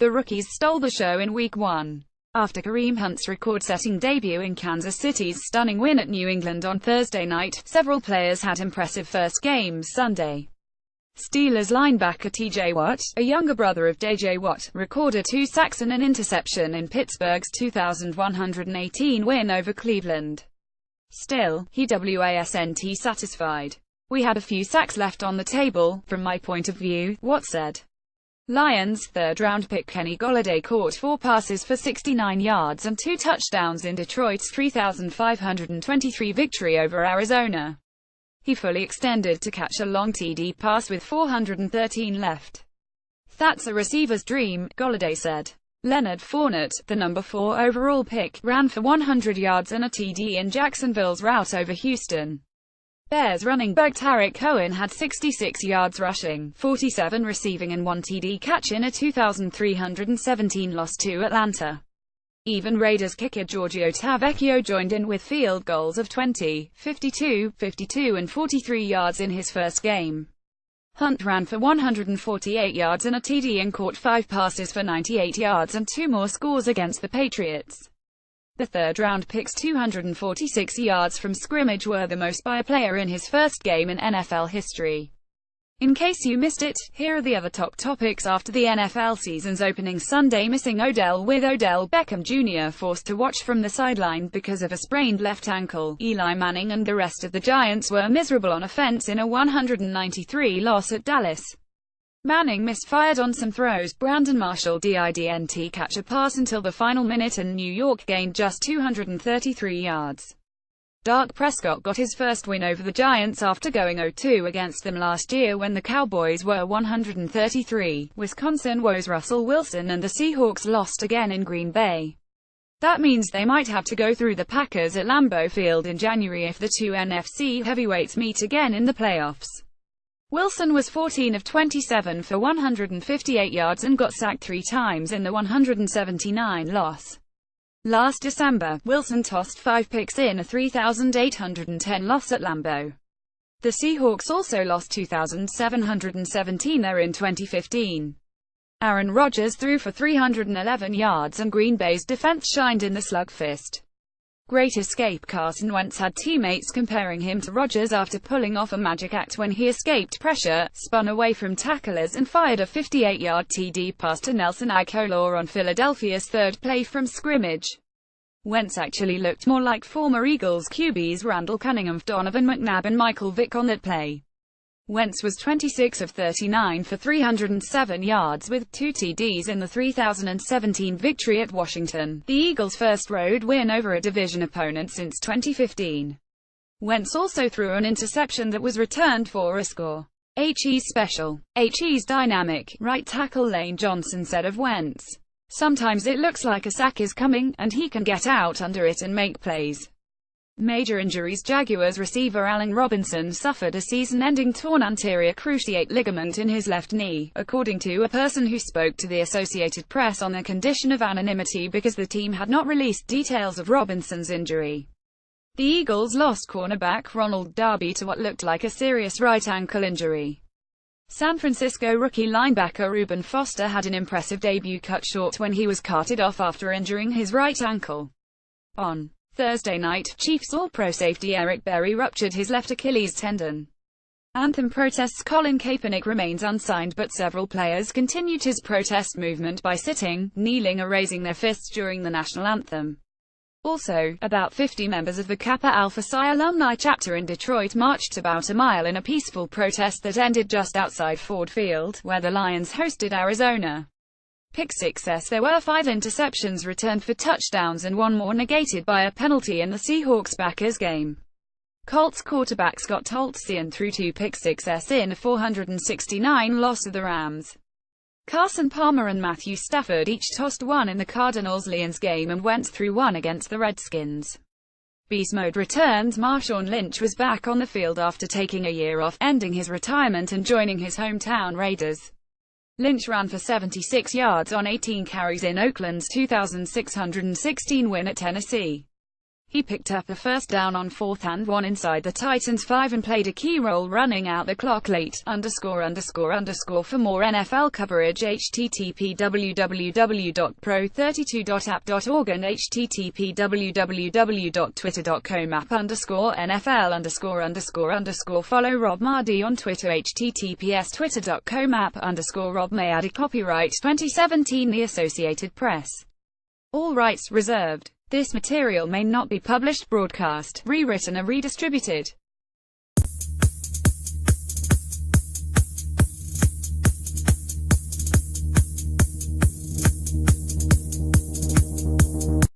The rookies stole the show in Week 1. After Kareem Hunt's record-setting debut in Kansas City's stunning win at New England on Thursday night, several players had impressive first games Sunday. Steelers linebacker T.J. Watt, a younger brother of J.J. Watt, recorded 2 sacks and an interception in Pittsburgh's 2,118 win over Cleveland. Still, he wasn't satisfied. "We had a few sacks left on the table, from my point of view," Watt said. Lions third-round pick Kenny Golladay caught 4 passes for 69 yards and 2 touchdowns in Detroit's 3,523 victory over Arizona. He fully extended to catch a long TD pass with 413 left. "That's a receiver's dream," Golladay said. Leonard Fournette, the number 4 overall pick, ran for 100 yards and a TD in Jacksonville's rout over Houston. Bears running back Tarik Cohen had 66 yards rushing, 47 receiving and 1 TD catch in a 2,317 loss to Atlanta. Even Raiders kicker Giorgio Tavecchio joined in with field goals of 20, 52, 52 and 43 yards in his first game. Hunt ran for 148 yards and a TD and caught 5 passes for 98 yards and 2 more scores against the Patriots. The third-round pick's 246 yards from scrimmage were the most by a player in his first game in NFL history. In case you missed it, here are the other top topics after the NFL season's opening Sunday. Missing Odell Beckham Jr. forced to watch from the sideline because of a sprained left ankle. Eli Manning and the rest of the Giants were miserable on offense in a 193 loss at Dallas. Manning misfired on some throws. Brandon Marshall didn't catch a pass until the final minute and New York gained just 233 yards. Dak Prescott got his first win over the Giants after going 0-2 against them last year when the Cowboys were 133. Wisconsin woes Russell Wilson and the Seahawks lost again in Green Bay. That means they might have to go through the Packers at Lambeau Field in January if the 2 NFC heavyweights meet again in the playoffs. Wilson was 14 of 27 for 158 yards and got sacked 3 times in the 179 loss. Last December, Wilson tossed 5 picks in a 3,810 loss at Lambeau. The Seahawks also lost 2,717 there in 2015. Aaron Rodgers threw for 311 yards and Green Bay's defense shined in the slugfest. Great escape. Carson Wentz had teammates comparing him to Rodgers after pulling off a magic act when he escaped pressure, spun away from tacklers and fired a 58-yard TD pass to Nelson Agholor on Philadelphia's third play from scrimmage. Wentz actually looked more like former Eagles QBs Randall Cunningham, Donovan McNabb and Michael Vick on that play. Wentz was 26 of 39 for 307 yards with 2 TDs in the 2017 victory at Washington, the Eagles' first road win over a division opponent since 2015. Wentz also threw an interception that was returned for a score. "He's special. He's dynamic," right tackle Lane Johnson said of Wentz. "Sometimes it looks like a sack is coming, and he can get out under it and make plays." Major injuries. Jaguars receiver Allen Robinson suffered a season-ending torn anterior cruciate ligament in his left knee, according to a person who spoke to the Associated Press on the condition of anonymity because the team had not released details of Robinson's injury. The Eagles lost cornerback Ronald Darby to what looked like a serious right ankle injury. San Francisco rookie linebacker Reuben Foster had an impressive debut cut short when he was carted off after injuring his right ankle. On Thursday night, Chiefs All-Pro safety Eric Berry ruptured his left Achilles tendon. Anthem protests. Colin Kaepernick remains unsigned, but several players continued his protest movement by sitting, kneeling or raising their fists during the national anthem. Also, about 50 members of the Kappa Alpha Psi alumni chapter in Detroit marched about a mile in a peaceful protest that ended just outside Ford Field, where the Lions hosted Arizona. Pick success. There were 5 interceptions returned for touchdowns and 1 more negated by a penalty in the Seahawks-Packers game. Colts quarterback Scott Tolzien threw 2 pick success in a 469 loss to the Rams. Carson Palmer and Matthew Stafford each tossed 1 in the Cardinals-Lions game and Wentz threw 1 against the Redskins. Beast mode returns. Marshawn Lynch was back on the field after taking a year off, ending his retirement and joining his hometown Raiders. Lynch ran for 76 yards on 18 carries in Oakland's 2,616 win at Tennessee. He picked up a first down on 4th and 1 inside the Titans' 5 and played a key role running out the clock late. For more NFL coverage, http www.pro32.app.org and http www.twitter.com/NFL_____. Follow Rob Mardy on Twitter, https twitter.com/Rob Mayadi. Copyright 2017 The Associated Press. All rights reserved. This material may not be published, broadcast, rewritten or redistributed.